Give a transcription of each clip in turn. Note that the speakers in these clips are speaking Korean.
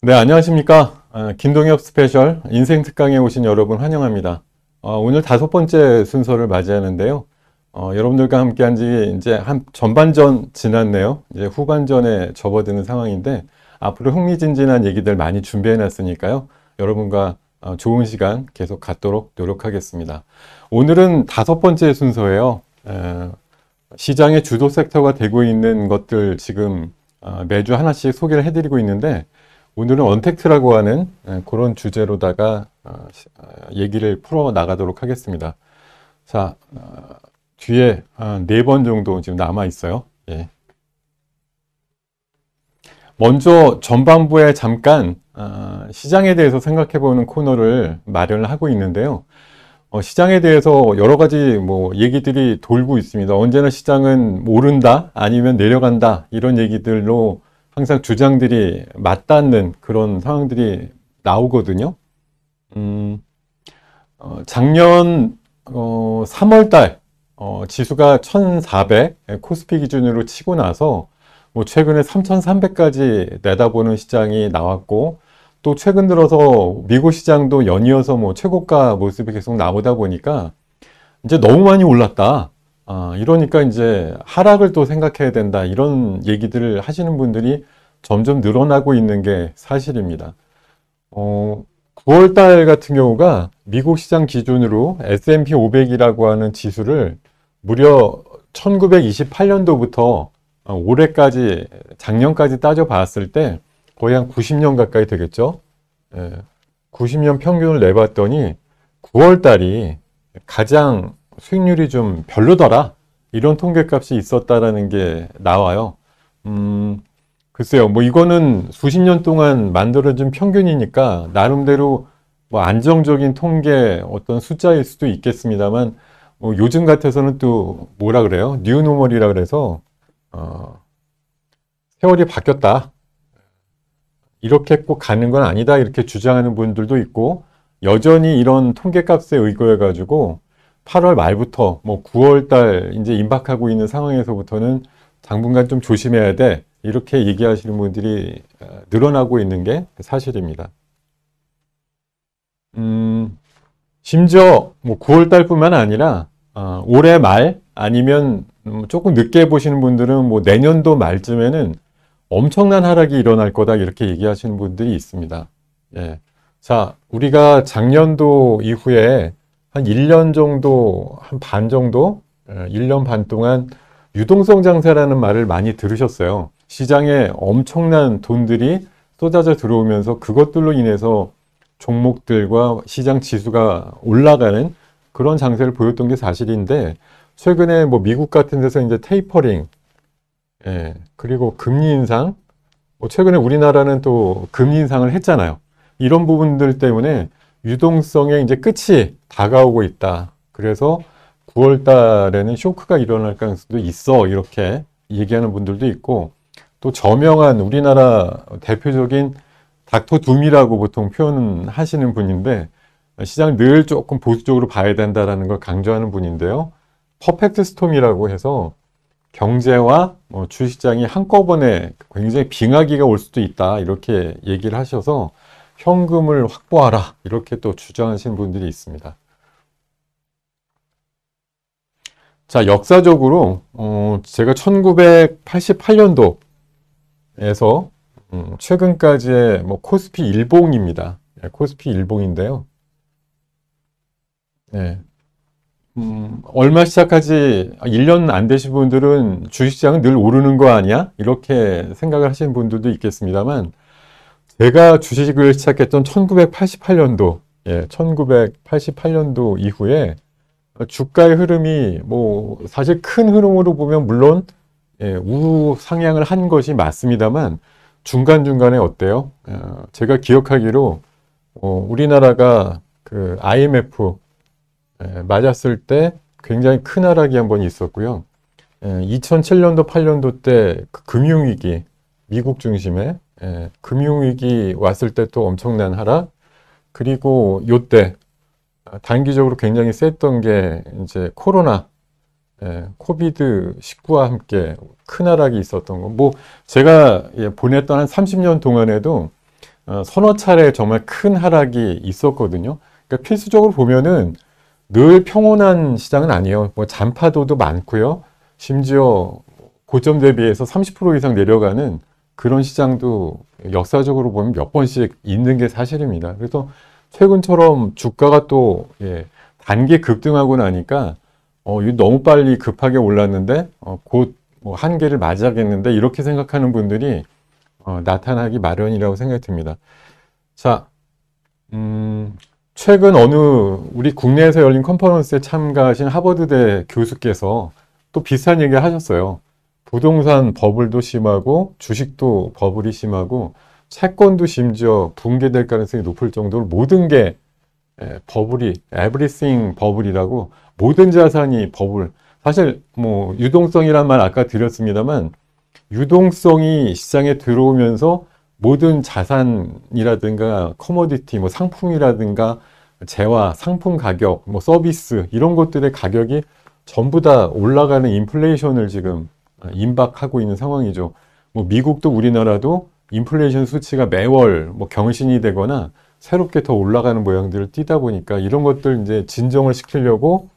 네, 안녕하십니까. 김동엽 스페셜 인생 특강에 오신 여러분 환영합니다. 오늘 5번째 순서를 맞이하는데요. 여러분들과 함께 한 지 이제 한 전반전 지났네요. 이제 후반전에 접어드는 상황인데, 앞으로 흥미진진한 얘기들 많이 준비해 놨으니까요. 여러분과 좋은 시간 계속 갖도록 노력하겠습니다. 오늘은 5번째 순서예요. 시장의 주도 섹터가 되고 있는 것들 지금 매주 하나씩 소개를 해드리고 있는데, 오늘은 언택트라고 하는 그런 주제로다가 얘기를 풀어 나가도록 하겠습니다. 자, 뒤에 4번 정도 지금 남아 있어요. 예. 먼저 전반부에 잠깐 시장에 대해서 생각해 보는 코너를 마련을 하고 있는데요. 시장에 대해서 여러 가지 뭐 얘기들이 돌고 있습니다. 언제나 시장은 오른다 아니면 내려간다 이런 얘기들로 항상 주장들이 맞닿는 그런 상황들이 나오거든요. 작년 3월 달 지수가 1400 코스피 기준으로 치고 나서 뭐 최근에 3300까지 내다보는 시장이 나왔고, 또 최근 들어서 미국 시장도 연이어서 뭐 최고가 모습이 계속 나오다 보니까 이제 너무 많이 올랐다. 이러니까 이제 하락을 또 생각해야 된다. 이런 얘기들을 하시는 분들이 점점 늘어나고 있는 게 사실입니다. 9월 달 같은 경우가 미국 시장 기준으로 S&P 500이라고 하는 지수를 무려 1928년도부터 올해까지, 작년까지 따져봤을 때 거의 한 90년 가까이 되겠죠. 90년 평균을 내봤더니 9월 달이 가장 수익률이 좀 별로더라. 이런 통계값이 있었다라는 게 나와요. 글쎄요, 뭐 이거는 수십 년 동안 만들어진 평균이니까 나름대로 뭐 안정적인 통계 어떤 숫자일 수도 있겠습니다만, 요즘 같아서는 또 뭐라 그래요? 뉴노멀이라 그래서 세월이 바뀌었다. 이렇게 꼭 가는 건 아니다. 이렇게 주장하는 분들도 있고, 여전히 이런 통계값에 의거해 가지고 8월 말부터 뭐 9월 달 이제 임박하고 있는 상황에서부터는 당분간 좀 조심해야 돼. 이렇게 얘기하시는 분들이 늘어나고 있는 게 사실입니다. 심지어 뭐 9월 달뿐만 아니라 올해 말 아니면 조금 늦게 보시는 분들은 뭐 내년도 말쯤에는 엄청난 하락이 일어날 거다 이렇게 얘기하시는 분들이 있습니다. 예. 자, 우리가 작년도 이후에 한 1년 정도, 한 반 정도, 1년 반 동안 유동성 장세라는 말을 많이 들으셨어요. 시장에 엄청난 돈들이 쏟아져 들어오면서 그것들로 인해서 종목들과 시장 지수가 올라가는 그런 장세를 보였던 게 사실인데, 최근에 뭐 미국 같은 데서 이제 테이퍼링, 그리고 금리 인상, 뭐 최근에 우리나라는 또 금리 인상을 했잖아요. 이런 부분들 때문에 유동성의 이제 끝이 다가오고 있다. 그래서 9월 달에는 쇼크가 일어날 가능성도 있어. 이렇게 얘기하는 분들도 있고, 또 저명한 우리나라 대표적인 닥터 둠이라고 보통 표현하시는 분인데, 시장을 늘 조금 보수적으로 봐야 된다라는 걸 강조하는 분인데요. 퍼펙트 스톰이라고 해서 경제와 주식시장이 한꺼번에 굉장히 빙하기가 올 수도 있다. 이렇게 얘기를 하셔서 현금을 확보하라. 이렇게 또 주장하시는 분들이 있습니다. 자, 역사적으로 제가 1988년도에서 최근까지의 뭐 코스피 일봉입니다. 코스피 일봉인데요. 네. 얼마 시작하지 1년 안 되신 분들은 주식시장은 늘 오르는 거 아니야? 이렇게 생각을 하시는 분들도 있겠습니다만, 제가 주식을 시작했던 1988년도, 1988년도 이후에 주가의 흐름이 뭐 사실 큰 흐름으로 보면 물론 우상향을 한 것이 맞습니다만, 중간중간에 어때요? 제가 기억하기로 우리나라가 그 IMF 맞았을 때 굉장히 큰 하락이 한 번 있었고요. 2007년도, 8년도 때 그 금융위기, 미국 중심의 금융위기 왔을 때 또 엄청난 하락, 그리고 요때 단기적으로 굉장히 셌던 게 이제 코로나, 코비드19와 함께 큰 하락이 있었던 거. 뭐 제가 보냈던 한 30년 동안에도 서너 차례 정말 큰 하락이 있었거든요. 그러니까 필수적으로 보면은 늘 평온한 시장은 아니에요. 뭐 잔파도도 많고요. 심지어 고점 대비해서 30% 이상 내려가는 그런 시장도 역사적으로 보면 몇 번씩 있는 게 사실입니다. 그래서 최근처럼 주가가 또 단기 급등하고 나니까 이거 너무 빨리 급하게 올랐는데 곧 뭐 한계를 맞이하겠는데 이렇게 생각하는 분들이 나타나기 마련이라고 생각이 듭니다. 자, 최근 어느 우리 국내에서 열린 컨퍼런스에 참가하신 하버드대 교수께서 또 비슷한 얘기를 하셨어요. 부동산 버블도 심하고 주식도 버블이 심하고 채권도 심지어 붕괴될 가능성이 높을 정도로 모든 게 버블이 everything 버블이라고 모든 자산이 버블. 사실 뭐 유동성이란 말 아까 드렸습니다만 유동성이 시장에 들어오면서 모든 자산이라든가 커머디티, 뭐 상품이라든가 재화, 상품 가격, 뭐 서비스 이런 것들의 가격이 전부 다 올라가는 인플레이션을 지금 임박하고 있는 상황이죠. 뭐 미국도 우리나라도 인플레이션 수치가 매월 뭐 경신이 되거나 새롭게 더 올라가는 모양들을 띠다 보니까 이런 것들 이제 진정을 시키려고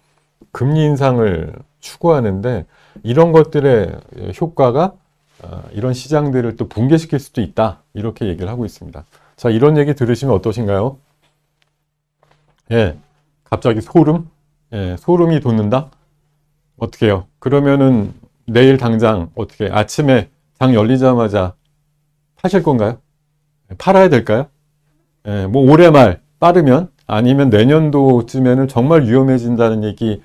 금리 인상을 추구하는데 이런 것들의 효과가 이런 시장들을 또 붕괴시킬 수도 있다. 이렇게 얘기를 하고 있습니다. 자, 이런 얘기 들으시면 어떠신가요? 예, 갑자기 소름? 예, 소름이 돋는다? 어떻게 해요? 그러면은 내일 당장 어떻게 아침에 장 열리자마자 파실 건가요? 팔아야 될까요? 예, 뭐 올해 말 빠르면 아니면 내년도쯤에는 정말 위험해진다는 얘기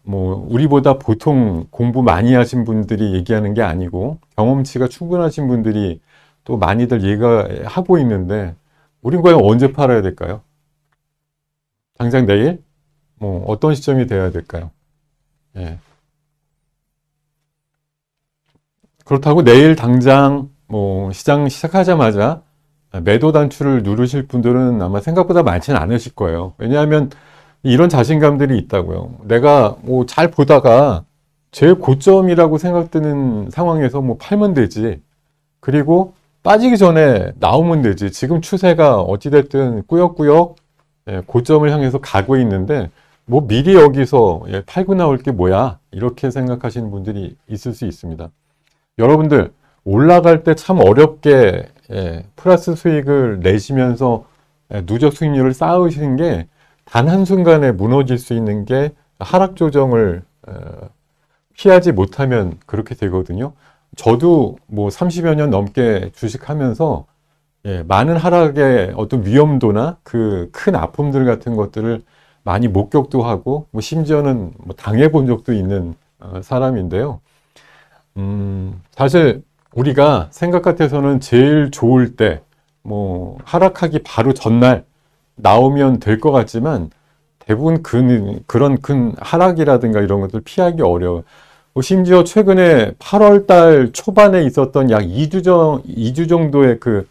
뭐 우리보다 보통 공부 많이 하신 분들이 얘기하는 게 아니고 경험치가 충분하신 분들이 또 많이들 얘기하고 있는데 우린 과연 언제 팔아야 될까요? 당장 내일? 뭐 어떤 시점이 돼야 될까요? 예. 그렇다고 내일 당장 뭐 시장 시작하자마자 매도 단추를 누르실 분들은 아마 생각보다 많지는 않으실 거예요. 왜냐하면 이런 자신감들이 있다고요. 내가 뭐 잘 보다가 제일 고점이라고 생각되는 상황에서 뭐 팔면 되지. 그리고 빠지기 전에 나오면 되지. 지금 추세가 어찌됐든 꾸역꾸역 고점을 향해서 가고 있는데 뭐 미리 여기서 팔고 나올 게 뭐야. 이렇게 생각하시는 분들이 있을 수 있습니다. 여러분들 올라갈 때 참 어렵게 플러스 수익을 내시면서 누적 수익률을 쌓으시는 게 단 한순간에 무너질 수 있는 게 하락 조정을 피하지 못하면 그렇게 되거든요. 저도 뭐 30여 년 넘게 주식하면서 많은 하락의 어떤 위험도나 그 큰 아픔들 같은 것들을 많이 목격도 하고 뭐 심지어는 뭐 당해본 적도 있는 사람인데요. 사실 우리가 생각 같아서는 제일 좋을 때 뭐 하락하기 바로 전날 나오면 될 것 같지만 대부분 그런 큰 하락이라든가 이런 것들 피하기 어려워요. 심지어 최근에 8월 달 초반에 있었던 약 2주 정도의 그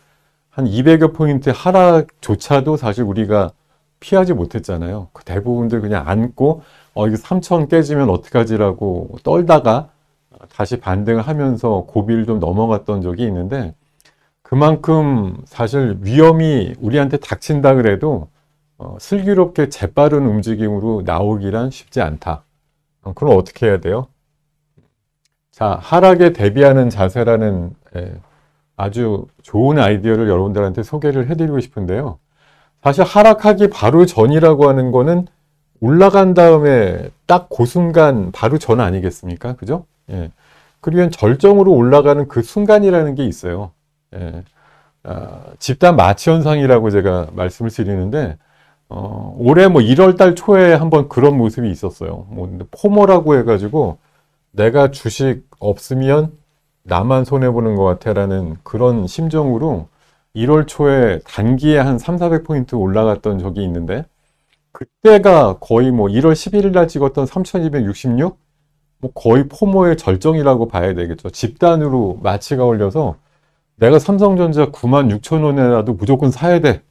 한 200여 포인트 하락조차도 사실 우리가 피하지 못했잖아요. 그 대부분들 그냥 안고 이거 3천 깨지면 어떡하지라고 떨다가 다시 반등을 하면서 고비를 좀 넘어갔던 적이 있는데 그만큼 사실 위험이 우리한테 닥친다 그래도 슬기롭게 재빠른 움직임으로 나오기란 쉽지 않다. 그럼 어떻게 해야 돼요? 자, 하락에 대비하는 자세라는 아주 좋은 아이디어를 여러분들한테 소개를 해드리고 싶은데요. 사실 하락하기 바로 전이라고 하는 거는 올라간 다음에 딱 그 순간 바로 전 아니겠습니까? 그죠? 예. 그리고 절정으로 올라가는 그 순간이라는 게 있어요. 예. 집단 마취 현상이라고 제가 말씀을 드리는데, 올해 뭐 1월 달 초에 한번 그런 모습이 있었어요. 뭐 포모라고 해가지고 내가 주식 없으면 나만 손해보는 것 같아라는 그런 심정으로 1월 초에 단기에 한 3, 400포인트 올라갔던 적이 있는데 그때가 거의 뭐 1월 11일 날 찍었던 3266? 뭐 거의 포모의 절정이라고 봐야 되겠죠. 집단으로 마취가 올려서 내가 삼성전자 96,000원에라도 무조건 사야 돼.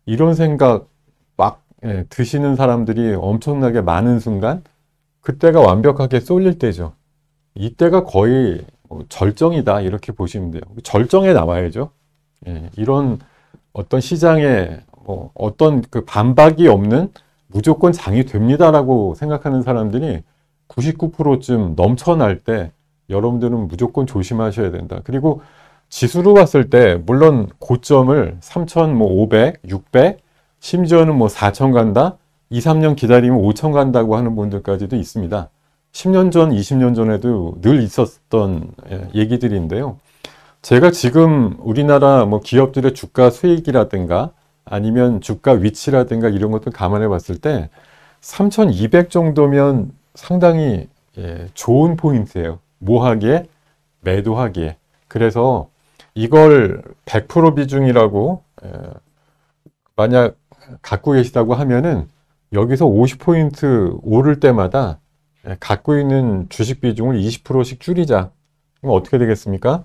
이런 생각 막 드시는 사람들이 엄청나게 많은 순간 그때가 완벽하게 쏠릴 때죠. 이때가 거의 절정이다 이렇게 보시면 돼요. 절정에 나와야죠. 이런 어떤 시장에 뭐 어떤 그 반박이 없는 무조건 장이 됩니다라고 생각하는 사람들이 99%쯤 넘쳐날 때 여러분들은 무조건 조심하셔야 된다. 그리고 지수로 봤을 때 물론 고점을 3,500, 600, 심지어는 뭐 4,000 간다, 2, 3년 기다리면 5,000 간다고 하는 분들까지도 있습니다. 10년 전, 20년 전에도 늘 있었던 얘기들인데요. 제가 지금 우리나라 뭐 기업들의 주가 수익이라든가 아니면 주가 위치라든가 이런 것들 감안해 봤을 때 3,200 정도면 상당히 좋은 포인트예요. 뭐 하기에? 매도하기에. 그래서 이걸 100% 비중이라고 만약 갖고 계시다고 하면은 여기서 50포인트 오를 때마다 갖고 있는 주식 비중을 20%씩 줄이자. 그럼 어떻게 되겠습니까?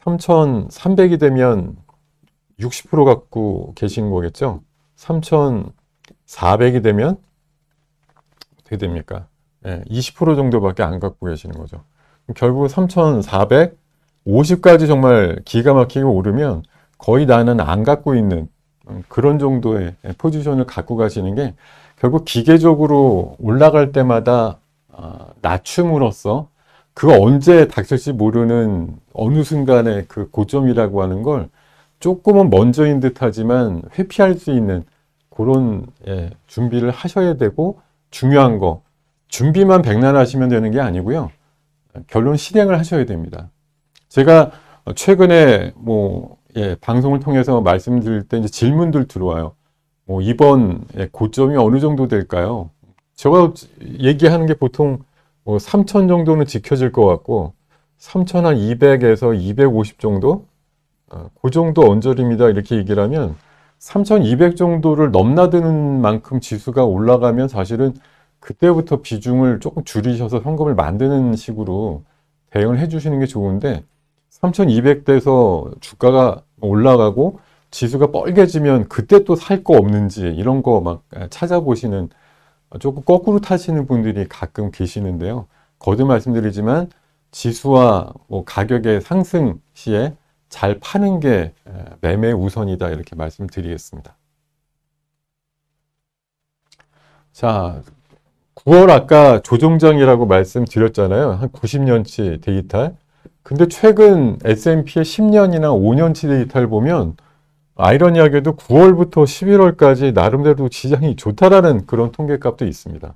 3,300이 되면 60% 갖고 계신 거겠죠? 3,400이 되면 어떻게 됩니까? 20% 정도밖에 안 갖고 계시는 거죠. 결국 3,400, 50까지 정말 기가 막히게 오르면 거의 나는 안 갖고 있는 그런 정도의 포지션을 갖고 가시는 게 결국 기계적으로 올라갈 때마다 낮춤으로써 그거 언제 닥칠지 모르는 어느 순간의 그 고점이라고 하는 걸 조금은 먼저인 듯 하지만 회피할 수 있는 그런 준비를 하셔야 되고, 중요한 거 준비만 백날하시면 되는 게 아니고요. 결론 실행을 하셔야 됩니다. 제가 최근에 방송을 통해서 말씀드릴 때 이제 질문들 들어와요. 이번 고점이 어느 정도 될까요? 제가 얘기하는 게 보통 3,000 정도는 지켜질 것 같고 3,200에서 250 정도? 그 정도 언저리입니다. 이렇게 얘기를 하면 3,200 정도를 넘나드는 만큼 지수가 올라가면 사실은 그때부터 비중을 조금 줄이셔서 현금을 만드는 식으로 대응을 해주시는 게 좋은데 3,200대에서 주가가 올라가고 지수가 뻘개지면 그때 또 살 거 없는지 이런 거 막 찾아보시는 조금 거꾸로 타시는 분들이 가끔 계시는데요. 거듭 말씀드리지만 지수와 가격의 상승 시에 잘 파는 게 매매 우선이다 이렇게 말씀드리겠습니다. 자, 9월 아까 조정장이라고 말씀드렸잖아요. 한 90년치 데이터. 근데 최근 S&P의 10년이나 5년치 데이터를 보면 아이러니하게도 9월부터 11월까지 나름대로 시장이 좋다라는 그런 통계값도 있습니다.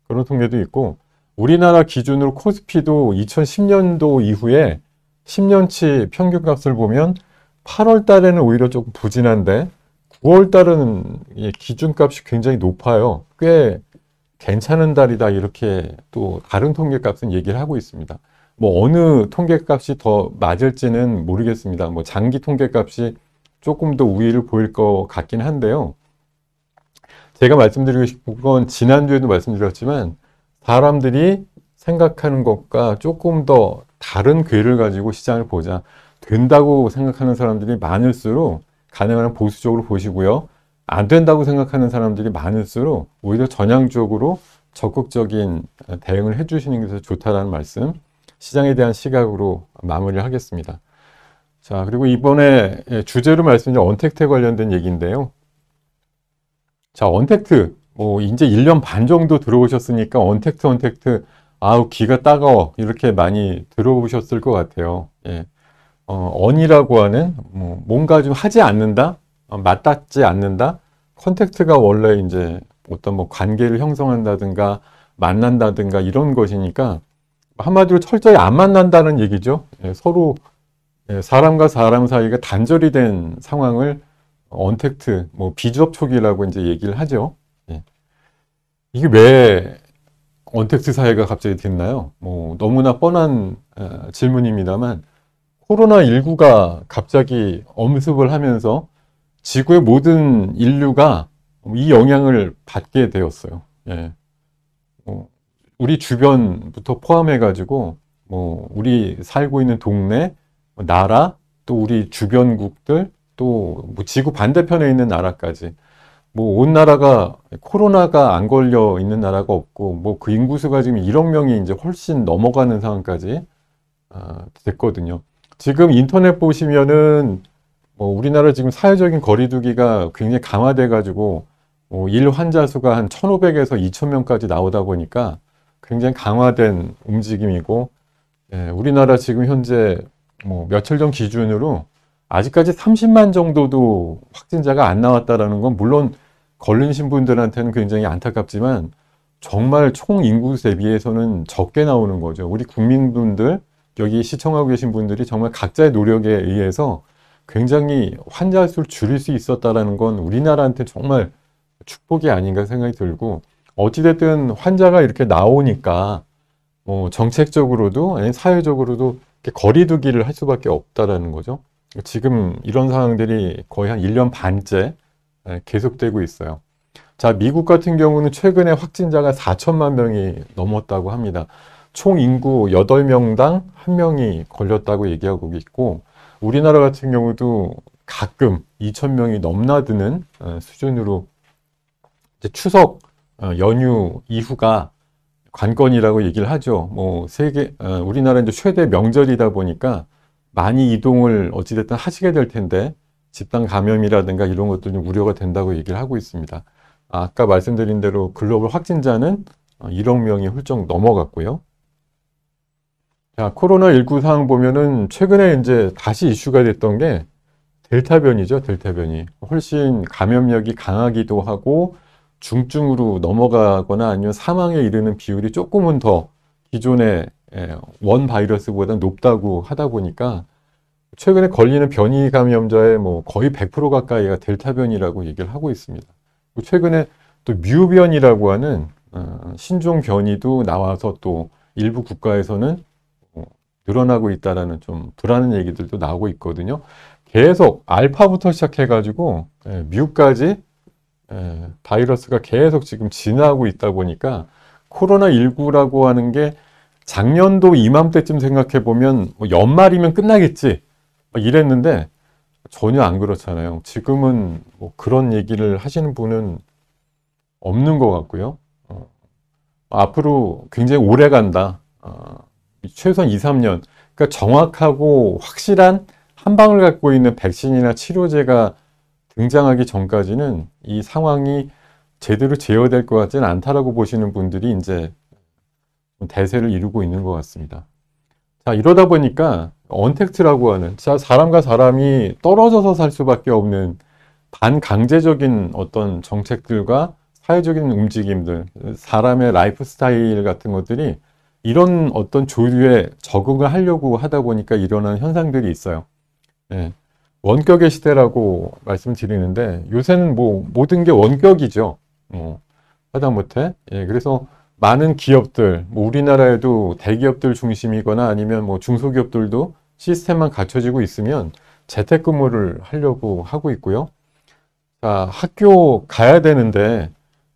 그런 통계도 있고 우리나라 기준으로 코스피도 2010년도 이후에 10년치 평균값을 보면 8월 달에는 오히려 조금 부진한데 9월 달은 기준값이 굉장히 높아요. 꽤 괜찮은 달이다 이렇게 또 다른 통계값은 얘기를 하고 있습니다. 어느 통계값이 더 맞을지는 모르겠습니다. 장기 통계값이 조금 더 우위를 보일 것 같긴 한데요. 제가 말씀드리고 싶은 건 지난주에도 말씀드렸지만 사람들이 생각하는 것과 조금 더 다른 궤를 가지고 시장을 보자. 된다고 생각하는 사람들이 많을수록 가능한 보수적으로 보시고요. 안 된다고 생각하는 사람들이 많을수록 오히려 전향적으로 적극적인 대응을 해주시는 게 더 좋다라는 말씀, 시장에 대한 시각으로 마무리를 하겠습니다. 자, 그리고 이번에 주제로 말씀드린 언택트에 관련된 얘기인데요. 자, 언택트, 이제 1년 반 정도 들어오셨으니까 언택트, 아우, 귀가 따가워. 이렇게 많이 들어보셨을 것 같아요. 언이라고 하는, 뭔가 좀 하지 않는다? 맞닿지 않는다? 컨택트가 원래 이제 어떤 관계를 형성한다든가, 만난다든가 이런 것이니까, 한마디로 철저히 안 만난다는 얘기죠. 서로 사람과 사람 사이가 단절이 된 상황을 언택트, 비접촉이라고 이제 얘기를 하죠. 이게 왜 언택트 사회가 갑자기 됐나요? 너무나 뻔한 질문입니다만 코로나19가 갑자기 엄습을 하면서 지구의 모든 인류가 이 영향을 받게 되었어요. 우리 주변부터 포함해가지고 우리 살고 있는 동네, 나라, 또 우리 주변국들, 또 지구 반대편에 있는 나라까지 온 나라가 코로나가 안 걸려 있는 나라가 없고 그 인구수가 지금 1억 명이 이제 훨씬 넘어가는 상황까지 됐거든요. 지금 인터넷 보시면은 우리나라 지금 사회적인 거리두기가 굉장히 강화돼가지고 일 환자 수가 한 1,500에서 2,000명까지 나오다 보니까 굉장히 강화된 움직임이고, 우리나라 지금 현재 며칠 전 기준으로 아직까지 30만 정도도 확진자가 안 나왔다라는 건 물론 걸리신 분들한테는 굉장히 안타깝지만 정말 총 인구 대비해서는 적게 나오는 거죠. 우리 국민분들, 여기 시청하고 계신 분들이 정말 각자의 노력에 의해서 굉장히 환자 수를 줄일 수 있었다라는 건 우리나라한테 정말 축복이 아닌가 생각이 들고, 어찌됐든 환자가 이렇게 나오니까 정책적으로도 아니 사회적으로도 이렇게 거리두기를 할 수밖에 없다라는 거죠. 지금 이런 상황들이 거의 한 1년 반째 계속되고 있어요. 자, 미국 같은 경우는 최근에 확진자가 4천만 명이 넘었다고 합니다. 총 인구 8명당 1명이 걸렸다고 얘기하고 있고, 우리나라 같은 경우도 가끔 2,000명이 넘나드는 수준으로 이제 추석 연휴 이후가 관건이라고 얘기를 하죠. 우리나라 이제 최대 명절이다 보니까 많이 이동을 어찌됐든 하시게 될 텐데 집단 감염이라든가 이런 것도 좀 우려가 된다고 얘기를 하고 있습니다. 아까 말씀드린 대로 글로벌 확진자는 1억 명이 훌쩍 넘어갔고요. 자, 코로나19 상황 보면은 최근에 이제 다시 이슈가 됐던 게 델타 변이죠. 델타 변이. 훨씬 감염력이 강하기도 하고 중증으로 넘어가거나 아니면 사망에 이르는 비율이 조금은 더 기존의 원 바이러스보다 높다고 하다 보니까 최근에 걸리는 변이 감염자의 거의 100% 가까이가 델타 변이라고 얘기를 하고 있습니다. 최근에 또 뮤 변이라고 하는 신종 변이도 나와서 또 일부 국가에서는 늘어나고 있다라는 좀 불안한 얘기들도 나오고 있거든요. 계속 알파부터 시작해가지고 뮤까지 바이러스가 계속 지금 진화하고 있다 보니까 코로나19라고 하는 게 작년도 이맘때쯤 생각해 보면 연말이면 끝나겠지 이랬는데 전혀 안 그렇잖아요. 지금은 그런 얘기를 하시는 분은 없는 것 같고요. 앞으로 굉장히 오래 간다. 최소한 2, 3년. 그러니까 정확하고 확실한 한 방을 갖고 있는 백신이나 치료제가 등장하기 전까지는 이 상황이 제대로 제어될 것 같지는 않다라고 보시는 분들이 이제 대세를 이루고 있는 것 같습니다. 자, 이러다 보니까 언택트라고 하는 사람과 사람이 떨어져서 살 수밖에 없는 반강제적인 어떤 정책들과 사회적인 움직임들, 사람의 라이프 스타일 같은 것들이 이런 어떤 조류에 적응을 하려고 하다 보니까 일어나는 현상들이 있어요. 원격의 시대라고 말씀드리는데 요새는 모든 게 원격이죠. 하다못해. 그래서 많은 기업들, 우리나라에도 대기업들 중심이거나 아니면 중소기업들도 시스템만 갖춰지고 있으면 재택근무를 하려고 하고 있고요. 자, 학교 가야 되는데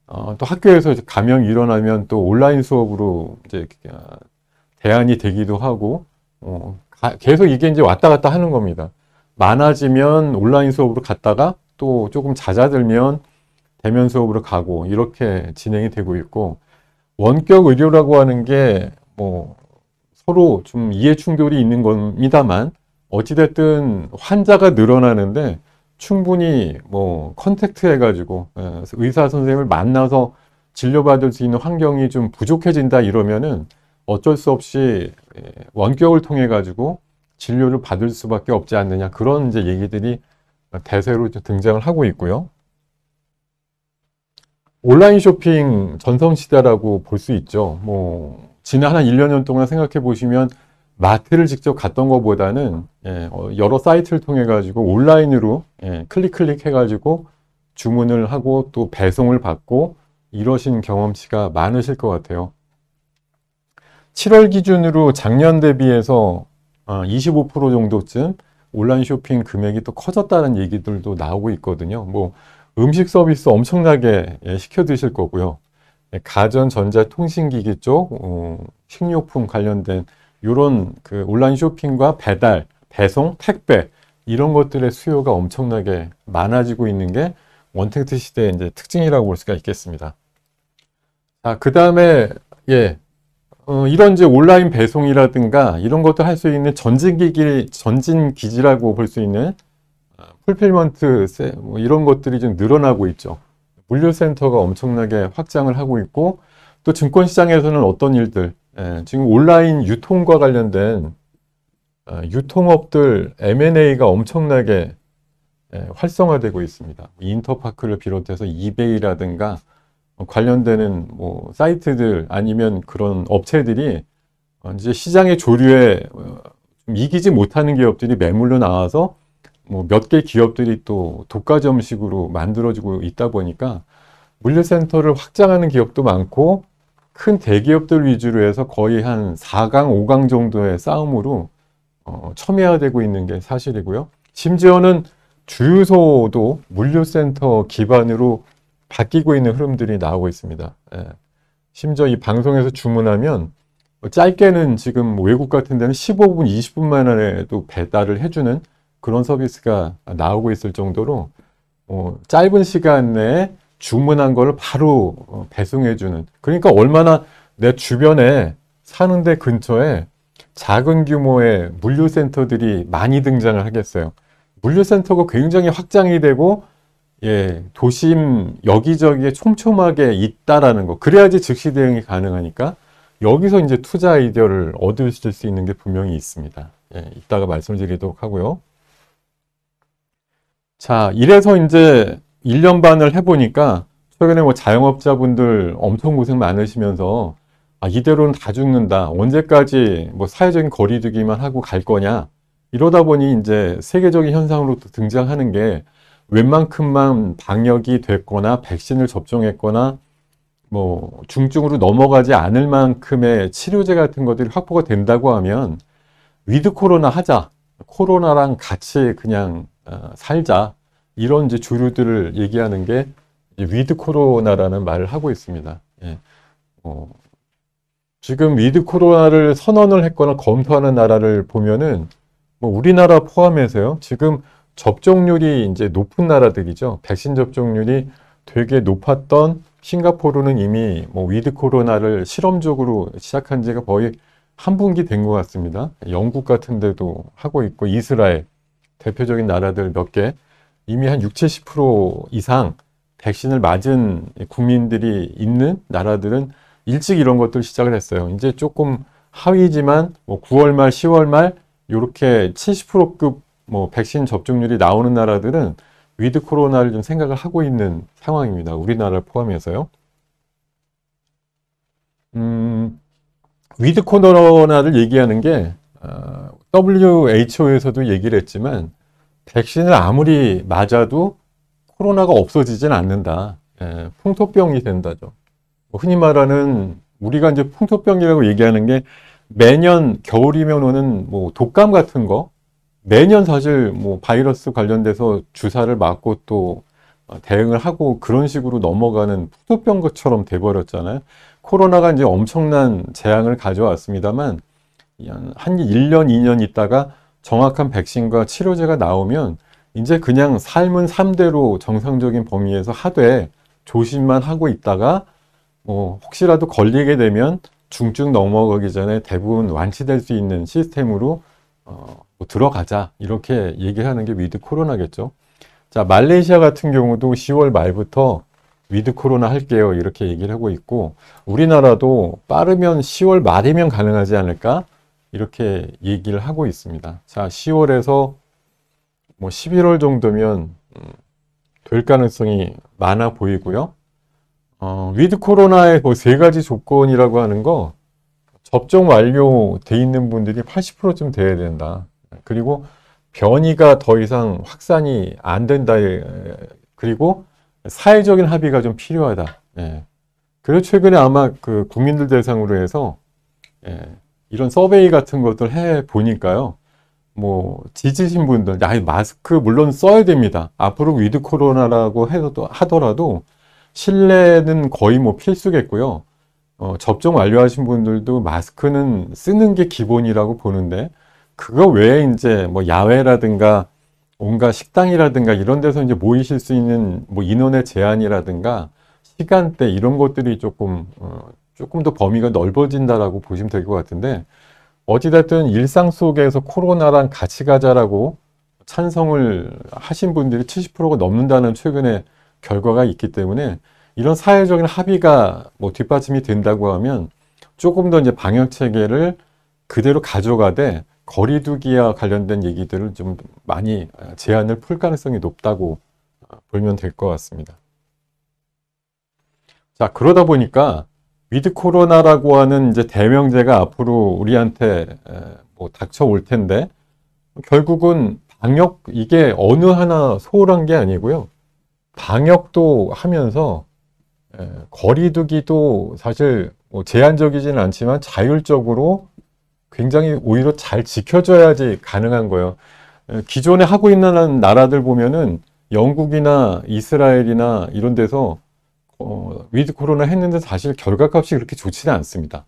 또 학교에서 감염이 일어나면 또 온라인 수업으로 이제 대안이 되기도 하고 계속 이게 이제 왔다 갔다 하는 겁니다. 많아지면 온라인 수업으로 갔다가 또 조금 잦아들면 대면 수업으로 가고 이렇게 진행이 되고 있고, 원격 의료라고 하는 게 서로 좀 이해 충돌이 있는 겁니다만 어찌됐든 환자가 늘어나는데 충분히 컨택트 해가지고 의사 선생님을 만나서 진료받을 수 있는 환경이 좀 부족해진다 이러면은 어쩔 수 없이 원격을 통해 가지고 진료를 받을 수밖에 없지 않느냐, 그런 이제 얘기들이 대세로 등장을 하고 있고요. 온라인 쇼핑 전성시대라고 볼 수 있죠. 지난 한 1년 동안 생각해 보시면 마트를 직접 갔던 것보다는 여러 사이트를 통해 가지고 온라인으로 클릭 해가지고 주문을 하고 또 배송을 받고 이러신 경험치가 많으실 것 같아요. 7월 기준으로 작년 대비해서 25% 정도쯤 온라인 쇼핑 금액이 또 커졌다는 얘기들도 나오고 있거든요. 음식 서비스 엄청나게 시켜 드실 거고요. 가전, 전자, 통신기기 쪽, 식료품 관련된 이런 그 온라인 쇼핑과 배달, 배송, 택배 이런 것들의 수요가 엄청나게 많아지고 있는 게 원택트 시대의 이제 특징이라고 볼 수가 있겠습니다. 자, 그 다음에 이런 이제 온라인 배송이라든가 이런 것들 할 수 있는 전진 기지라고 볼 수 있는 풀필먼트 뭐 이런 것들이 좀 늘어나고 있죠. 물류센터가 엄청나게 확장을 하고 있고 또 증권시장에서는 어떤 일들, 지금 온라인 유통과 관련된 유통업들 M&A가 엄청나게 활성화되고 있습니다. 인터파크를 비롯해서 이베이라든가 관련되는 뭐 사이트들 아니면 그런 업체들이 이제 시장의 조류에 좀 이기지 못하는 기업들이 매물로 나와서 뭐 몇 개 기업들이 또 독과점식으로 만들어지고 있다 보니까 물류센터를 확장하는 기업도 많고 큰 대기업들 위주로 해서 거의 한 4강, 5강 정도의 싸움으로 첨예화되고 있는 게 사실이고요. 심지어는 주유소도 물류센터 기반으로 바뀌고 있는 흐름들이 나오고 있습니다. 심지어 이 방송에서 주문하면 짧게는 지금 외국 같은 데는 15분, 20분 만에도 배달을 해주는 그런 서비스가 나오고 있을 정도로 짧은 시간 내에 주문한 거를 바로 배송해주는, 그러니까 얼마나 내 주변에 사는데 근처에 작은 규모의 물류센터들이 많이 등장을 하겠어요. 물류센터가 굉장히 확장이 되고 도심 여기저기에 촘촘하게 있다라는 거, 그래야지 즉시 대응이 가능하니까 여기서 이제 투자 아이디어를 얻으실 수 있는 게 분명히 있습니다. 이따가 말씀드리도록 하고요. 자, 이래서 이제 1년 반을 해보니까 최근에 뭐 자영업자분들 엄청 고생 많으시면서 이대로는 다 죽는다. 언제까지 뭐 사회적인 거리두기만 하고 갈 거냐. 이러다 보니 이제 세계적인 현상으로 또 등장하는 게 웬만큼만 방역이 됐거나 백신을 접종했거나 뭐 중증으로 넘어가지 않을 만큼의 치료제 같은 것들이 확보가 된다고 하면 위드 코로나 하자. 코로나랑 같이 그냥 살자. 이런 이제 주류들을 얘기하는 게 위드 코로나라는 말을 하고 있습니다. 지금 위드 코로나를 선언을 했거나 검토하는 나라를 보면은 뭐 우리나라 포함해서요. 지금 접종률이 이제 높은 나라들이죠. 백신 접종률이 되게 높았던 싱가포르는 이미 뭐 위드 코로나를 실험적으로 시작한 지가 거의 한 분기 된 것 같습니다. 영국 같은 데도 하고 있고 이스라엘 대표적인 나라들 몇 개 이미 한 60, 70% 이상 백신을 맞은 국민들이 있는 나라들은 일찍 이런 것들 시작을 했어요. 이제 조금 하위지만 뭐 9월 말, 10월 말 이렇게 70%급 뭐 백신 접종률이 나오는 나라들은 위드 코로나를 좀 생각을 하고 있는 상황입니다. 우리나라를 포함해서요. 위드 코로나를 얘기하는 게 WHO에서도 얘기를 했지만 백신을 아무리 맞아도 코로나가 없어지진 않는다. 풍토병이 된다죠. 흔히 말하는 우리가 이제 풍토병이라고 얘기하는 게 매년 겨울이면 오는 뭐 독감 같은 거 매년 사실 뭐 바이러스 관련돼서 주사를 맞고 또 대응을 하고 그런 식으로 넘어가는 풍토병 것처럼 돼버렸잖아요. 코로나가 이제 엄청난 재앙을 가져왔습니다만 한 1년, 2년 있다가 정확한 백신과 치료제가 나오면 이제 그냥 삶은 삶대로 정상적인 범위에서 하되 조심만 하고 있다가 뭐 혹시라도 걸리게 되면 중증 넘어가기 전에 대부분 완치될 수 있는 시스템으로 뭐 들어가자 이렇게 얘기하는 게 위드 코로나겠죠. 자, 말레이시아 같은 경우도 10월 말부터 위드 코로나 할게요 이렇게 얘기를 하고 있고 우리나라도 빠르면 10월 말이면 가능하지 않을까 이렇게 얘기를 하고 있습니다. 자, 10월에서 뭐 11월 정도면 될 가능성이 많아 보이고요. 위드 코로나의 뭐 세 가지 조건이라고 하는 거 접종 완료돼 있는 분들이 80%쯤 돼야 된다. 그리고 변이가 더 이상 확산이 안 된다. 그리고 사회적인 합의가 좀 필요하다. 그래서 최근에 아마 그 국민들 대상으로 해서 이런 서베이 같은 것들 해 보니까요. 뭐 지치신 분들, 마스크 물론 써야 됩니다. 앞으로 위드 코로나라고 하더라도 실내는 거의 뭐 필수겠고요. 접종 완료하신 분들도 마스크는 쓰는 게 기본이라고 보는데 그거 외에 이제 뭐 야외라든가 온갖 식당이라든가 이런 데서 이제 모이실 수 있는 뭐 인원의 제한이라든가 시간대 이런 것들이 조금 더 범위가 넓어진다라고 보시면 될 것 같은데 어찌됐든 일상 속에서 코로나랑 같이 가자라고 찬성을 하신 분들이 70%가 넘는다는 최근에 결과가 있기 때문에 이런 사회적인 합의가 뭐 뒷받침이 된다고 하면 조금 더 이제 방역 체계를 그대로 가져가되 거리두기와 관련된 얘기들을 좀 많이 제한을 풀 가능성이 높다고 보면 될 것 같습니다. 자, 그러다 보니까 위드 코로나라고 하는 이제 대명제가 앞으로 우리한테 뭐 닥쳐올 텐데 결국은 방역 이게 어느 하나 소홀한 게 아니고요. 방역도 하면서 거리두기도 사실 뭐 제한적이지는 않지만 자율적으로 굉장히 오히려 잘 지켜줘야지 가능한 거예요. 기존에 하고 있는 나라들 보면은 영국이나 이스라엘이나 이런 데서 위드 코로나 했는데 사실 결과값이 그렇게 좋지는 않습니다.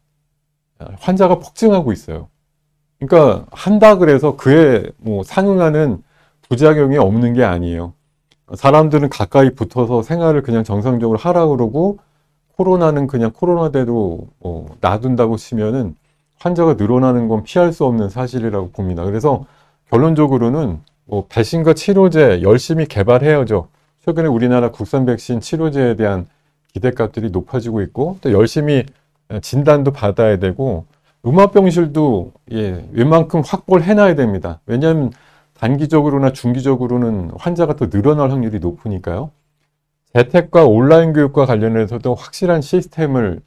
환자가 폭증하고 있어요. 그러니까 한다 그래서 그에 뭐 상응하는 부작용이 없는 게 아니에요. 사람들은 가까이 붙어서 생활을 그냥 정상적으로 하라 그러고 코로나는 그냥 코로나대로 뭐 놔둔다고 치면은 환자가 늘어나는 건 피할 수 없는 사실이라고 봅니다. 그래서 결론적으로는 뭐 백신과 치료제 열심히 개발해야죠. 최근에 우리나라 국산 백신 치료제에 대한 기대값들이 높아지고 있고 또 열심히 진단도 받아야 되고 음압병실도 웬만큼 확보를 해놔야 됩니다. 왜냐하면 단기적으로나 중기적으로는 환자가 더 늘어날 확률이 높으니까요. 재택과 온라인 교육과 관련해서도 확실한 시스템을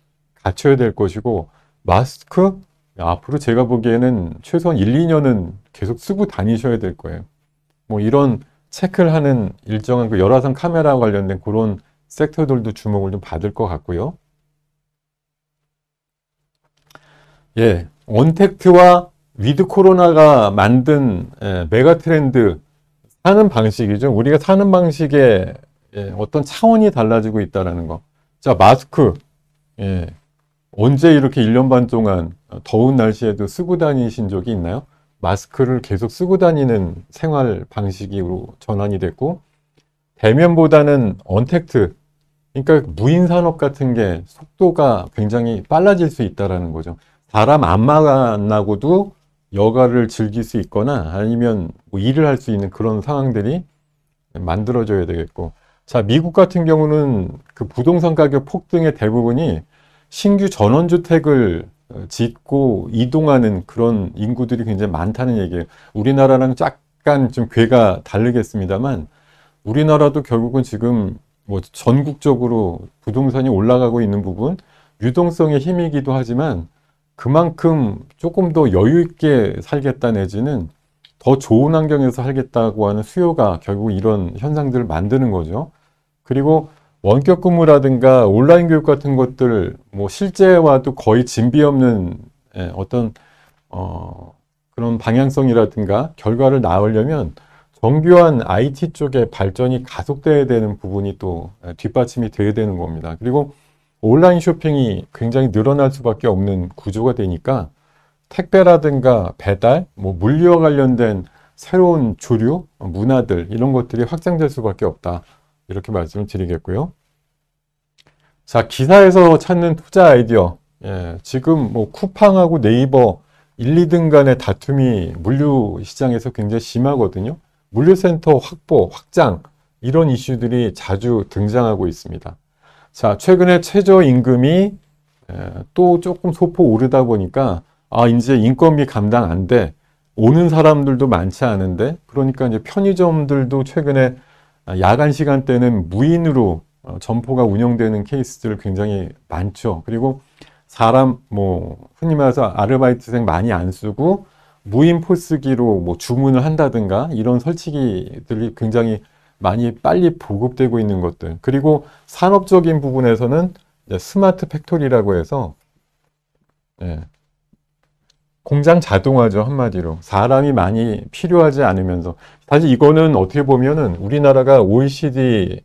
갖춰야 될 것이고 마스크 앞으로 제가 보기에는 최소한 1, 2년은 계속 쓰고 다니셔야 될 거예요. 뭐 이런 체크를 하는 일정한 그 열화상 카메라와 관련된 그런 섹터들도 주목을 좀 받을 것 같고요. 예, 언택트와 위드 코로나가 만든 메가 트렌드 사는 방식이죠. 우리가 사는 방식에 어떤 차원이 달라지고 있다는 거. 자, 마스크. 예, 언제 이렇게 1년 반 동안 더운 날씨에도 쓰고 다니신 적이 있나요? 마스크를 계속 쓰고 다니는 생활 방식으로 전환이 됐고 대면보다는 언택트, 그러니까 무인 산업 같은 게 속도가 굉장히 빨라질 수 있다는 거죠. 사람 안 만나고도 여가를 즐길 수 있거나 아니면 뭐 일을 할 수 있는 그런 상황들이 만들어져야 되겠고. 자, 미국 같은 경우는 그 부동산 가격 폭등의 대부분이 신규 전원주택을 짓고 이동하는 그런 인구들이 굉장히 많다는 얘기예요. 우리나라랑 약간 좀 궤가 다르겠습니다만 우리나라도 결국은 지금 뭐 전국적으로 부동산이 올라가고 있는 부분, 유동성의 힘이기도 하지만 그만큼 조금 더 여유 있게 살겠다 내지는 더 좋은 환경에서 살겠다고 하는 수요가 결국 이런 현상들을 만드는 거죠. 그리고 원격 근무라든가 온라인 교육 같은 것들 뭐 실제와도 거의 진비 없는 어떤 그런 방향성이라든가 결과를 낳으려면 정교한 IT 쪽의 발전이 가속돼야 되는 부분이 또 뒷받침이 돼야 되는 겁니다. 그리고 온라인 쇼핑이 굉장히 늘어날 수밖에 없는 구조가 되니까 택배라든가 배달, 뭐 물류와 관련된 새로운 주류, 문화들 이런 것들이 확장될 수밖에 없다. 이렇게 말씀을 드리겠고요. 자, 기사에서 찾는 투자 아이디어. 지금 뭐 쿠팡하고 네이버 1, 2등 간의 다툼이 물류 시장에서 굉장히 심하거든요. 물류센터 확보, 확장 이런 이슈들이 자주 등장하고 있습니다. 자, 최근에 최저임금이 또 조금 소폭 오르다 보니까 이제 인건비 감당 안 돼. 오는 사람들도 많지 않은데 그러니까 이제 편의점들도 최근에 야간 시간대는 무인으로 점포가 운영되는 케이스들 굉장히 많죠. 그리고 사람 뭐 흔히 말해서 아르바이트생 많이 안 쓰고 무인 포스기로 뭐 주문을 한다든가 이런 설치기들이 굉장히 많이 빨리 보급되고 있는 것들. 그리고 산업적인 부분에서는 스마트 팩토리라고 해서 공장 자동화죠, 한마디로. 사람이 많이 필요하지 않으면서. 사실 이거는 어떻게 보면은 우리나라가 OECD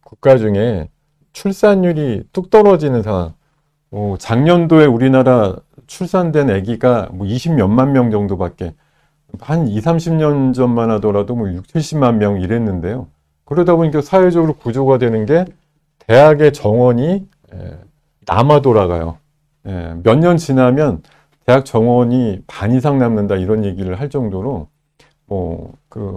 국가 중에 출산율이 뚝 떨어지는 상황. 작년도에 우리나라 출산된 아기가 뭐 20몇만 명 정도밖에 한 2, 30년 전만 하더라도 뭐 6, 70만 명 이랬는데요. 그러다 보니까 사회적으로 구조가 되는 게 대학의 정원이 남아 돌아가요. 몇 년 지나면 대학 정원이 반 이상 남는다 이런 얘기를 할 정도로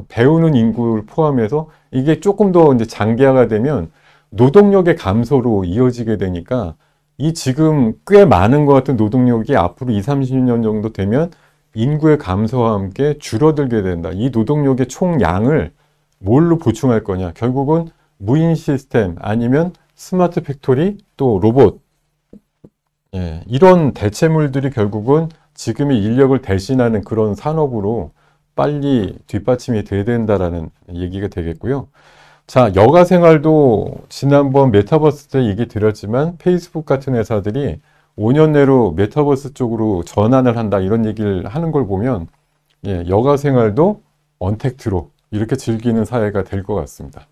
배우는 인구를 포함해서 이게 조금 더 이제 장기화가 되면 노동력의 감소로 이어지게 되니까 이 지금 꽤 많은 것 같은 노동력이 앞으로 20, 30년 정도 되면 인구의 감소와 함께 줄어들게 된다. 이 노동력의 총량을 뭘로 보충할 거냐? 결국은 무인 시스템 아니면 스마트 팩토리 또 로봇, 이런 대체물들이 결국은 지금의 인력을 대신하는 그런 산업으로 빨리 뒷받침이 돼야 된다라는 얘기가 되겠고요. 자, 여가 생활도 지난번 메타버스 때 얘기 드렸지만 페이스북 같은 회사들이 5년 내로 메타버스 쪽으로 전환을 한다 이런 얘기를 하는 걸 보면 여가 생활도 언택트로 이렇게 즐기는 사회가 될 것 같습니다.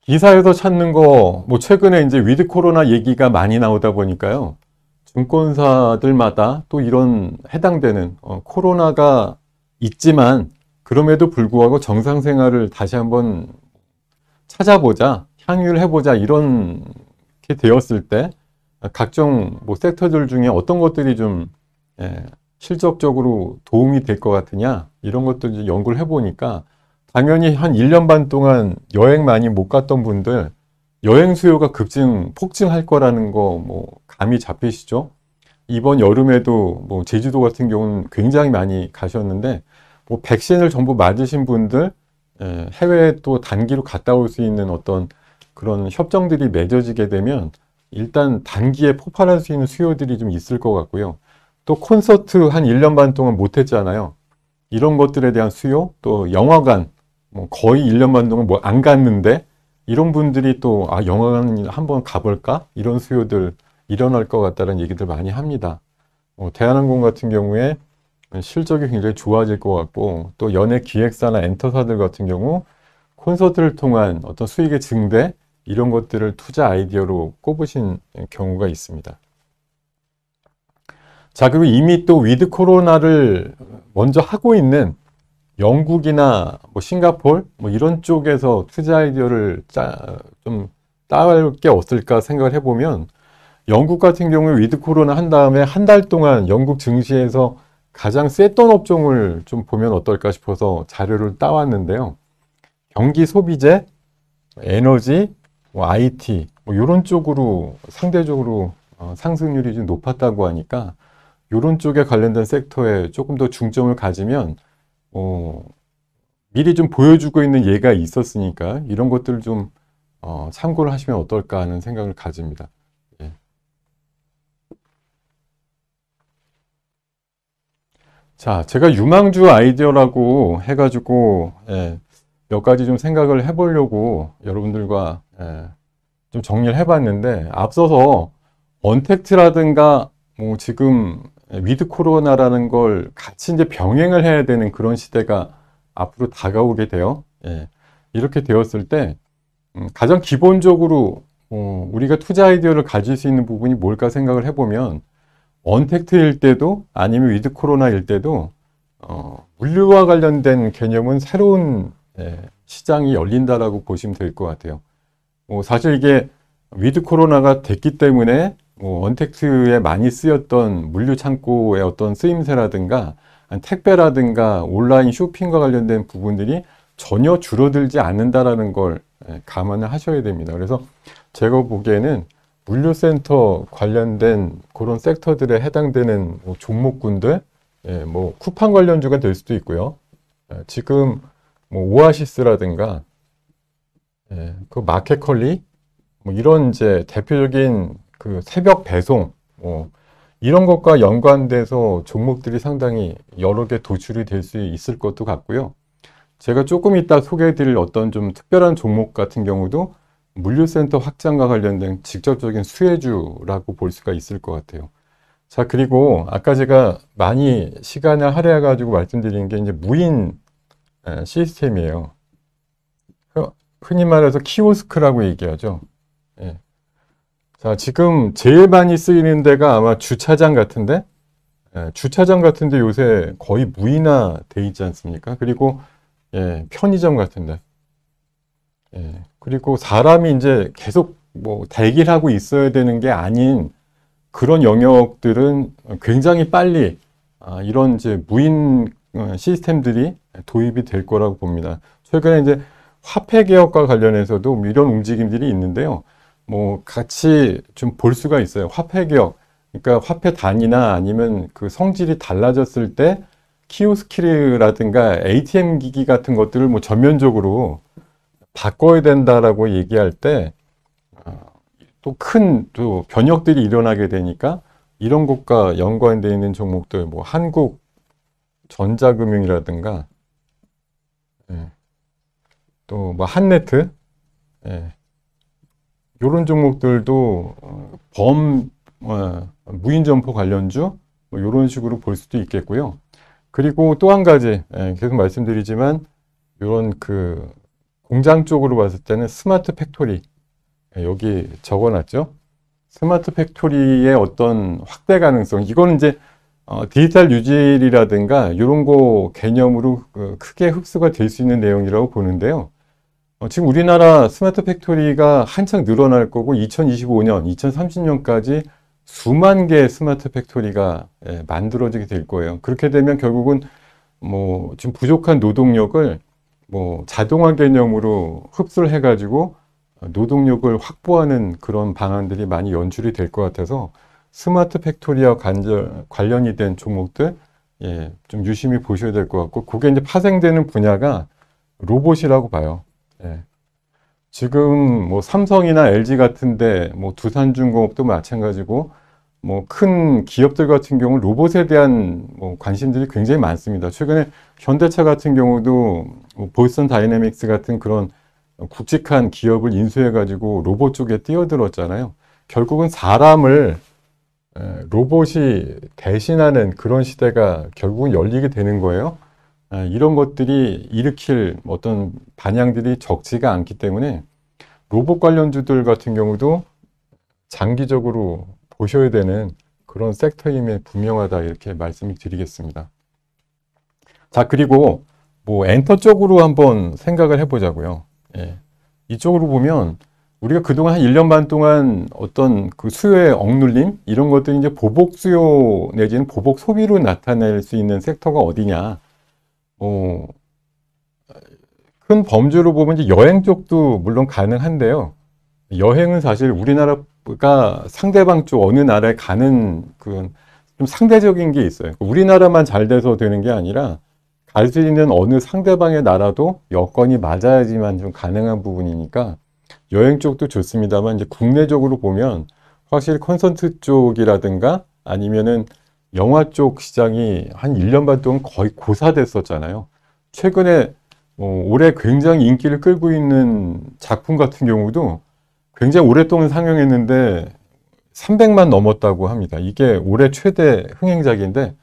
기사에서 찾는 거, 최근에 이제 위드 코로나 얘기가 많이 나오다 보니까요. 증권사들마다 또 이런 해당되는 코로나가 있지만 그럼에도 불구하고 정상 생활을 다시 한번 찾아보자, 향유를 해보자 이렇게 되었을 때 각종 섹터들 중에 어떤 것들이 좀 실적적으로 도움이 될 것 같으냐 이런 것들 이제 연구를 해보니까 당연히 한 1년 반 동안 여행 많이 못 갔던 분들 여행 수요가 폭증할 거라는 거 감이 잡히시죠? 이번 여름에도 제주도 같은 경우는 굉장히 많이 가셨는데 백신을 전부 맞으신 분들 해외에 또 단기로 갔다 올 수 있는 어떤 그런 협정들이 맺어지게 되면 일단 단기에 폭발할 수 있는 수요들이 좀 있을 것 같고요. 또 콘서트 한 1년 반 동안 못 했잖아요. 이런 것들에 대한 수요, 또 영화관 거의 1년 반 동안 안 갔는데 이런 분들이 또 영화관 한번 가볼까? 이런 수요들 일어날 것 같다는 얘기들 많이 합니다. 대한항공 같은 경우에 실적이 굉장히 좋아질 것 같고 또 연예 기획사나 엔터사들 같은 경우 콘서트를 통한 어떤 수익의 증대 이런 것들을 투자 아이디어로 꼽으신 경우가 있습니다. 자, 그리고 이미 또 위드 코로나를 먼저 하고 있는 영국이나 싱가포르 이런 쪽에서 투자 아이디어를 좀 따올 게 없을까 생각을 해보면 영국 같은 경우에 위드 코로나 한 다음에 한 달 동안 영국 증시에서 가장 셌던 업종을 좀 보면 어떨까 싶어서 자료를 따왔는데요. 경기 소비재, 에너지, IT 이런 쪽으로 상대적으로 상승률이 좀 높았다고 하니까 이런 쪽에 관련된 섹터에 조금 더 중점을 가지면 미리 좀 보여주고 있는 예가 있었으니까 이런 것들을 좀 참고를 하시면 어떨까 하는 생각을 가집니다. 예. 자, 제가 유망주 아이디어라고 해가지고 몇 가지 좀 생각을 해보려고 여러분들과 좀 정리를 해봤는데 앞서서 언택트라든가 지금 위드 코로나라는 걸 같이 이제 병행을 해야 되는 그런 시대가 앞으로 다가오게 돼요. 이렇게 되었을 때 가장 기본적으로 우리가 투자 아이디어를 가질 수 있는 부분이 뭘까 생각을 해보면 언택트일 때도 아니면 위드 코로나일 때도 물류와 관련된 개념은 새로운 시장이 열린다라고 보시면 될 것 같아요. 사실 이게 위드 코로나가 됐기 때문에 언택트에 많이 쓰였던 물류 창고의 어떤 쓰임새라든가 택배라든가 온라인 쇼핑과 관련된 부분들이 전혀 줄어들지 않는다라는 걸 감안을 하셔야 됩니다. 그래서 제가 보기에는 물류센터 관련된 그런 섹터들에 해당되는 종목군들, 쿠팡 관련주가 될 수도 있고요. 지금 오아시스라든가 그 마켓컬리 이런 이제 대표적인 그 새벽 배송 이런 것과 연관돼서 종목들이 상당히 여러 개 도출이 될 수 있을 것도 같고요. 제가 조금 이따 소개해 드릴 어떤 좀 특별한 종목 같은 경우도 물류센터 확장과 관련된 직접적인 수혜주라고 볼 수가 있을 것 같아요. 자, 그리고 아까 제가 많이 시간을 할애해 가지고 말씀드린 게 이제 무인 시스템이에요. 흔히 말해서 키오스크라고 얘기하죠. 자, 지금 제일 많이 쓰이는 데가 아마 주차장 같은데, 주차장 같은데 요새 거의 무인화 돼 있지 않습니까? 그리고 편의점 같은데, 그리고 사람이 이제 계속 대기를 하고 있어야 되는 게 아닌 그런 영역들은 굉장히 빨리 이런 이제 무인 시스템들이 도입이 될 거라고 봅니다. 최근에 이제 화폐 개혁과 관련해서도 뭐 이런 움직임들이 있는데요. 뭐 같이 좀 볼 수가 있어요. 화폐 개혁. 그러니까 화폐 단위나 아니면 그 성질이 달라졌을 때 키오스키라든가 ATM 기기 같은 것들을 뭐 전면적으로 바꿔야 된다라고 얘기할 때 또 큰 또 변혁들이 일어나게 되니까 이런 것과 연관되어 있는 종목들, 뭐 한국 전자금융이라든가 또 뭐 한네트 이런 종목들도 무인점포 관련주 뭐 이런 식으로 볼 수도 있겠고요. 그리고 또 한 가지 계속 말씀드리지만 이런 그 공장 쪽으로 봤을 때는 스마트 팩토리 여기 적어놨죠. 스마트 팩토리의 어떤 확대 가능성 이거는 이제 디지털 뉴질이라든가 이런 거 개념으로 크게 흡수가 될 수 있는 내용이라고 보는데요. 지금 우리나라 스마트 팩토리가 한창 늘어날 거고 2025년, 2030년까지 수만 개의 스마트 팩토리가 만들어지게 될 거예요. 그렇게 되면 결국은 뭐 지금 부족한 노동력을 뭐 자동화 개념으로 흡수를 해가지고 노동력을 확보하는 그런 방안들이 많이 연출이 될 것 같아서 스마트 팩토리와 관련이 된 종목들 좀 유심히 보셔야 될 것 같고 그게 이제 파생되는 분야가 로봇이라고 봐요. 지금 뭐 삼성이나 LG 같은데 뭐 두산중공업도 마찬가지고 뭐 큰 기업들 같은 경우 로봇에 대한 뭐 관심들이 굉장히 많습니다. 최근에 현대차 같은 경우도 뭐 보스턴 다이내믹스 같은 그런 굵직한 기업을 인수해 가지고 로봇 쪽에 뛰어들었잖아요. 결국은 사람을 로봇이 대신하는 그런 시대가 결국은 열리게 되는 거예요. 이런 것들이 일으킬 어떤 반향들이 적지가 않기 때문에 로봇 관련주들 같은 경우도 장기적으로 보셔야 되는 그런 섹터임에 분명하다 이렇게 말씀을 드리겠습니다. 자, 그리고 뭐 엔터 쪽으로 한번 생각을 해보자고요. 이쪽으로 보면 우리가 그동안 한 1년 반 동안 어떤 그 수요의 억눌림 이런 것들이 이제 보복 수요 내지는 보복 소비로 나타낼 수 있는 섹터가 어디냐. 큰 범주로 보면 이제 여행 쪽도 물론 가능한데요. 여행은 사실 우리나라가 상대방 쪽 어느 나라에 가는 그 좀 상대적인 게 있어요. 우리나라만 잘 돼서 되는 게 아니라 갈 수 있는 어느 상대방의 나라도 여건이 맞아야지만 좀 가능한 부분이니까 여행 쪽도 좋습니다만 이제 국내적으로 보면 확실히 콘서트 쪽이라든가 아니면은 영화 쪽 시장이 한 1년 반 동안 거의 고사됐었잖아요. 최근에 올해 굉장히 인기를 끌고 있는 작품 같은 경우도 굉장히 오랫동안 상영했는데 300만 넘었다고 합니다. 이게 올해 최대 흥행작인데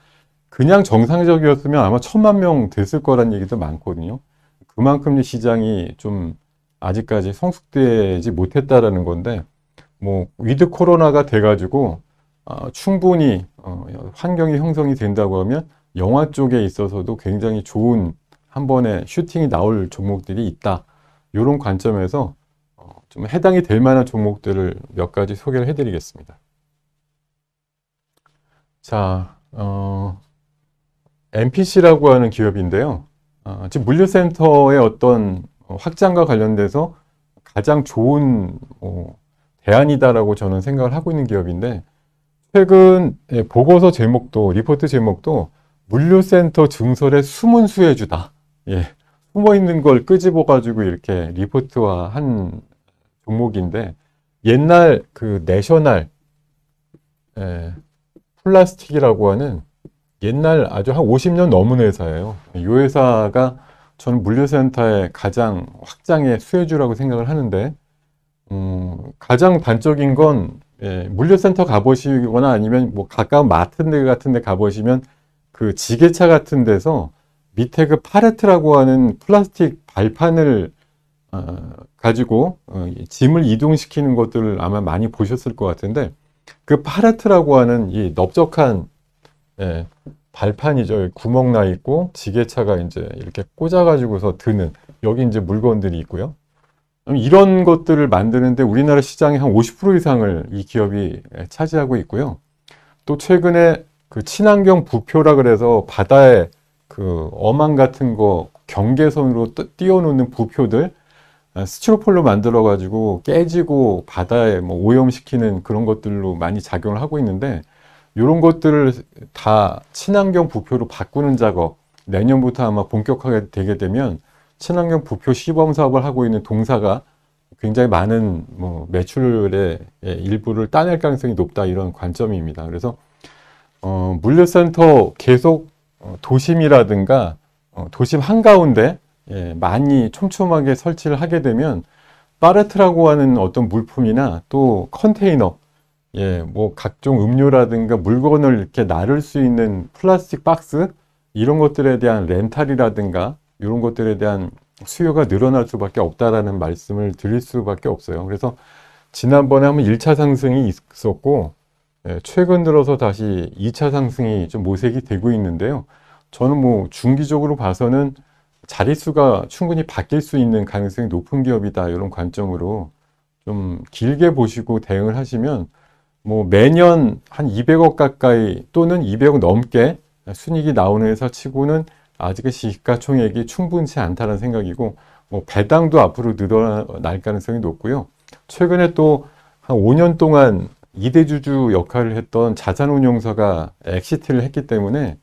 그냥 정상적이었으면 아마 1000만 명 됐을 거란 얘기도 많거든요. 그만큼 시장이 좀 아직까지 성숙되지 못했다라는 건데 뭐 위드 코로나가 돼가지고 충분히 환경이 형성이 된다고 하면 영화 쪽에 있어서도 굉장히 좋은 한 번에 슈팅이 나올 종목들이 있다. 이런 관점에서 좀 해당이 될 만한 종목들을 몇 가지 소개를 해드리겠습니다. 자, MPC라고 하는 기업인데요. 지금 물류센터의 어떤 확장과 관련돼서 가장 좋은 대안이다라고 저는 생각을 하고 있는 기업인데 최근 보고서 제목도 리포트 제목도 물류센터 증설의 숨은 수혜주다. 숨어 있는 걸 끄집어 가지고 이렇게 리포트화한 종목인데 옛날 그 내셔널 플라스틱이라고 하는 옛날 아주 한 50년 넘은 회사예요. 이 회사가 저는 물류센터의 가장 확장의 수혜주라고 생각을 하는데 가장 단적인 건 물류센터 가보시거나 아니면 뭐 가까운 마트 같은 데 가보시면 그 지게차 같은 데서 밑에 그 팔레트라고 하는 플라스틱 발판을 가지고 짐을 이동시키는 것들을 아마 많이 보셨을 것 같은데 그 팔레트라고 하는 이 넓적한 발판이죠. 구멍 나 있고 지게차가 이제 이렇게 꽂아 가지고서 드는 여기 이제 물건들이 있고요. 이런 것들을 만드는데 우리나라 시장의 한 50% 이상을 이 기업이 차지하고 있고요. 또 최근에 그 친환경 부표라 그래서 바다에 그 어망 같은 거 경계선으로 띄워놓는 부표들 스티로폴로 만들어 가지고 깨지고 바다에 뭐 오염시키는 그런 것들로 많이 작용을 하고 있는데, 이런 것들을 다 친환경 부표로 바꾸는 작업 내년부터 아마 본격화가 되게 되면 친환경 부표 시범 사업을 하고 있는 동사가 굉장히 많은 뭐 매출의 일부를 따낼 가능성이 높다, 이런 관점입니다. 그래서 물류센터 계속 도심이라든가 도심 한가운데 많이 촘촘하게 설치를 하게 되면 파레트라고 하는 어떤 물품이나 또 컨테이너, 뭐 각종 음료라든가 물건을 이렇게 나를 수 있는 플라스틱 박스, 이런 것들에 대한 렌탈이라든가 이런 것들에 대한 수요가 늘어날 수밖에 없다라는 말씀을 드릴 수밖에 없어요. 그래서 지난번에 한번 1차 상승이 있었고, 최근 들어서 다시 2차 상승이 좀 모색이 되고 있는데요. 저는 뭐 중기적으로 봐서는 자릿수가 충분히 바뀔 수 있는 가능성이 높은 기업이다, 이런 관점으로 좀 길게 보시고 대응을 하시면 뭐 매년 한 200억 가까이 또는 200억 넘게 순이익이 나오는 회사 치고는 아직은 시가총액이 충분치 않다는 생각이고, 뭐 배당도 앞으로 늘어날 가능성이 높고요. 최근에 또 한 5년 동안 2대 주주 역할을 했던 자산운용사가 엑시트를 했기 때문에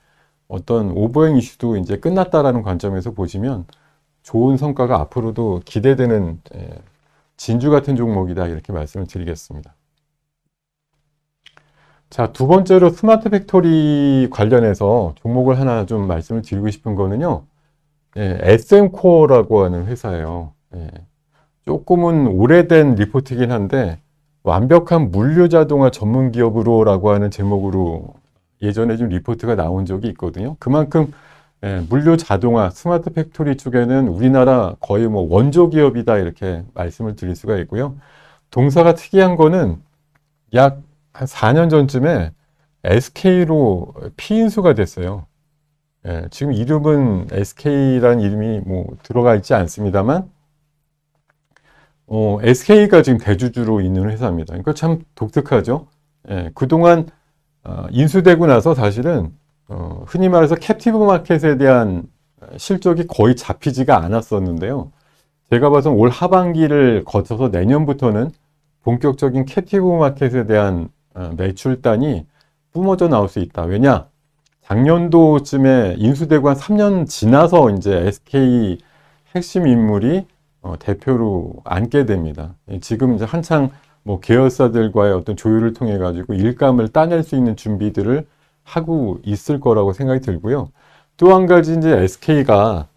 어떤 오버행 이슈도 이제 끝났다라는 관점에서 보시면 좋은 성과가 앞으로도 기대되는 진주 같은 종목이다, 이렇게 말씀을 드리겠습니다. 자, 두 번째로 스마트 팩토리 관련해서 종목을 하나 좀 말씀을 드리고 싶은 거는요, SM코어라고 하는 회사예요. 조금은 오래된 리포트이긴 한데, 완벽한 물류자동화 전문 기업으로라고 하는 제목으로 예전에 좀 리포트가 나온 적이 있거든요. 그만큼 물류자동화, 스마트 팩토리 쪽에는 우리나라 거의 뭐 원조 기업이다, 이렇게 말씀을 드릴 수가 있고요. 동사가 특이한 거는 약 한 4년 전쯤에 SK로 피인수가 됐어요. 지금 이름은 SK라는 이름이 뭐 들어가 있지 않습니다만, SK가 지금 대주주로 있는 회사입니다. 그러니까 참 독특하죠. 그동안 인수되고 나서 사실은 흔히 말해서 캡티브 마켓에 대한 실적이 거의 잡히지가 않았었는데요. 제가 봐서는 올 하반기를 거쳐서 내년부터는 본격적인 캡티브 마켓에 대한 매출단이 뿜어져 나올 수 있다. 왜냐? 작년도쯤에 인수되고 한 3년 지나서 이제 SK 핵심 인물이 대표로 앉게 됩니다. 지금 이제 한창 뭐 계열사들과의 어떤 조율을 통해 가지고 일감을 따낼 수 있는 준비들을 하고 있을 거라고 생각이 들고요. 또 한 가지 이제 SK가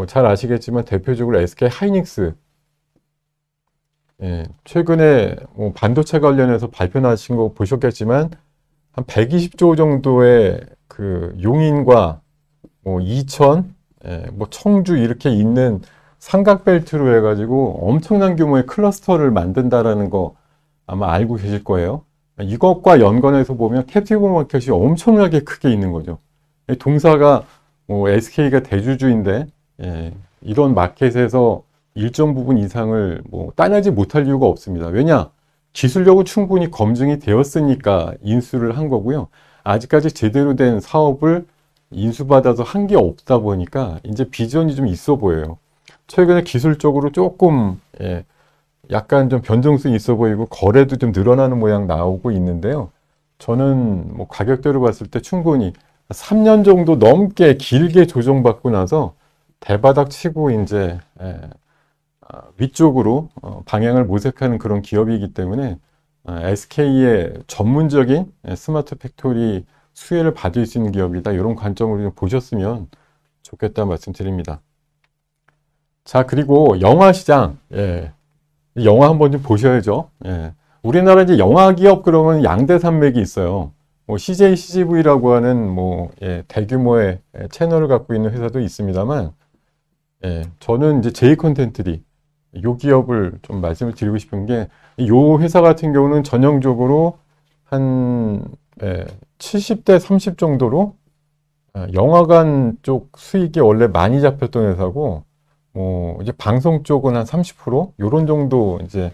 잘 아시겠지만 대표적으로 SK 하이닉스, 최근에 뭐 반도체 관련해서 발표하신 거 보셨겠지만 한 120조 정도의 그 용인과 뭐 이천, 뭐 청주 이렇게 있는 삼각벨트로 해가지고 엄청난 규모의 클러스터를 만든다라는 거 아마 알고 계실 거예요. 이것과 연관해서 보면 캡티브 마켓이 엄청나게 크게 있는 거죠. 동사가 뭐 SK가 대주주인데 이런 마켓에서 일정 부분 이상을 뭐 따내지 못할 이유가 없습니다. 왜냐? 기술력은 충분히 검증이 되었으니까 인수를 한 거고요. 아직까지 제대로 된 사업을 인수받아서 한 게 없다 보니까 이제 비전이 좀 있어 보여요. 최근에 기술적으로 조금 약간 좀 변동성이 있어 보이고 거래도 좀 늘어나는 모양 나오고 있는데요. 저는 뭐 가격대로 봤을 때 충분히 3년 정도 넘게 길게 조정받고 나서 대바닥 치고 이제 위쪽으로 방향을 모색하는 그런 기업이기 때문에 SK의 전문적인 스마트 팩토리 수혜를 받을 수 있는 기업이다, 이런 관점으로 보셨으면 좋겠다 말씀드립니다. 자, 그리고 영화 시장, 영화 한번 좀 보셔야죠. 우리나라 이제 영화 기업 그러면 양대 산맥이 있어요. 뭐 CJ, CGV라고 하는 뭐 대규모의 채널을 갖고 있는 회사도 있습니다만, 저는 이제 J 컨텐츠리 이 기업을 좀 말씀을 드리고 싶은 게, 이 회사 같은 경우는 전형적으로 한 70대 30 정도로 영화관 쪽 수익이 원래 많이 잡혔던 회사고, 뭐 이제 방송 쪽은 한 30% 요런 정도 이제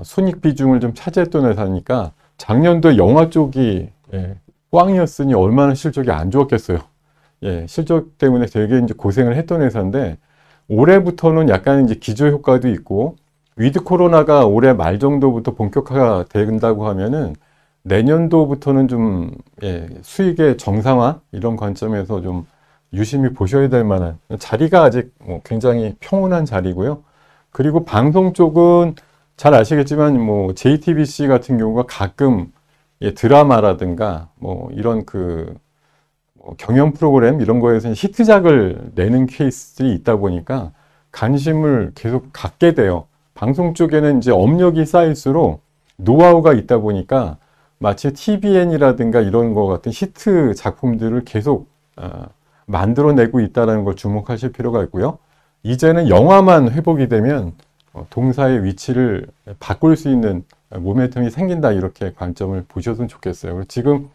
순익 비중을 좀 차지했던 회사니까 작년도 영화 쪽이 꽝이었으니 얼마나 실적이 안 좋았겠어요. 예, 실적 때문에 되게 이제 고생을 했던 회사인데 올해부터는 약간 이제 기저 효과도 있고 위드 코로나가 올해 말 정도부터 본격화가 된다고 하면은 내년도부터는 좀 예, 수익의 정상화 이런 관점에서 좀 유심히 보셔야 될 만한 자리가 아직 뭐 굉장히 평온한 자리고요. 그리고 방송 쪽은 잘 아시겠지만 뭐 JTBC 같은 경우가 가끔 예, 드라마라든가 뭐 이런 뭐 경연 프로그램 이런 거에서 히트작을 내는 케이스들이 있다 보니까 관심을 계속 갖게 돼요. 방송 쪽에는 이제 업력이 쌓일수록 노하우가 있다 보니까 마치 TVN이라든가 이런 거 같은 히트 작품들을 계속 만들어내고 있다는 걸 주목하실 필요가 있고요. 이제는 영화만 회복이 되면 동사의 위치를 바꿀 수 있는 모멘텀이 생긴다 이렇게 관점을 보셨으면 좋겠어요. 지금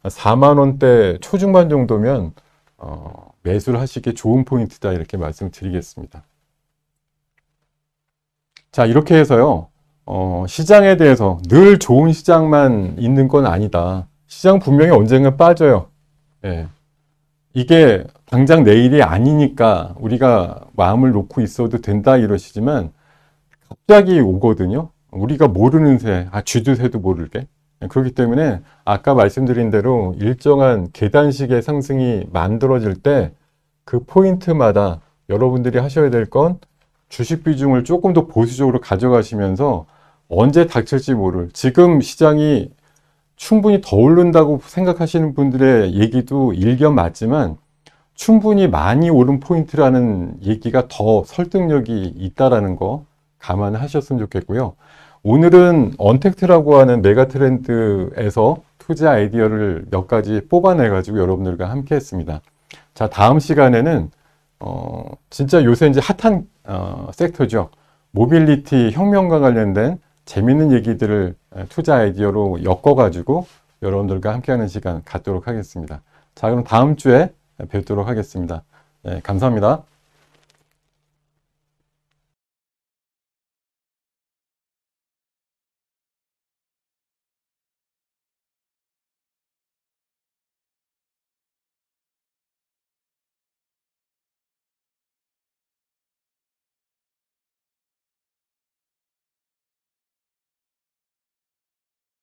4만 원대 초중반 정도면 매수를 하시기에 좋은 포인트다 이렇게 말씀드리겠습니다. 자, 이렇게 해서요. 시장에 대해서 늘 좋은 시장만 있는 건 아니다. 시장 분명히 언젠가 빠져요. 예. 이게 당장 내일이 아니니까 우리가 마음을 놓고 있어도 된다 이러시지만 갑자기 오거든요. 우리가 모르는 새, 쥐도 새도 모르게. 그렇기 때문에 아까 말씀드린 대로 일정한 계단식의 상승이 만들어질 때 그 포인트마다 여러분들이 하셔야 될 건 주식 비중을 조금 더 보수적으로 가져가시면서 언제 닥칠지 모를 지금 시장이 충분히 더 오른다고 생각하시는 분들의 얘기도 일견 맞지만 충분히 많이 오른 포인트라는 얘기가 더 설득력이 있다라는 거 감안하셨으면 좋겠고요. 오늘은 언택트라고 하는 메가 트렌드에서 투자 아이디어를 몇 가지 뽑아내 가지고 여러분들과 함께 했습니다. 자, 다음 시간에는 진짜 요새 이제 핫한 섹터죠. 모빌리티 혁명과 관련된 재밌는 얘기들을 투자 아이디어로 엮어가지고 여러분들과 함께하는 시간 갖도록 하겠습니다. 자, 그럼 다음 주에 뵙도록 하겠습니다. 네, 감사합니다.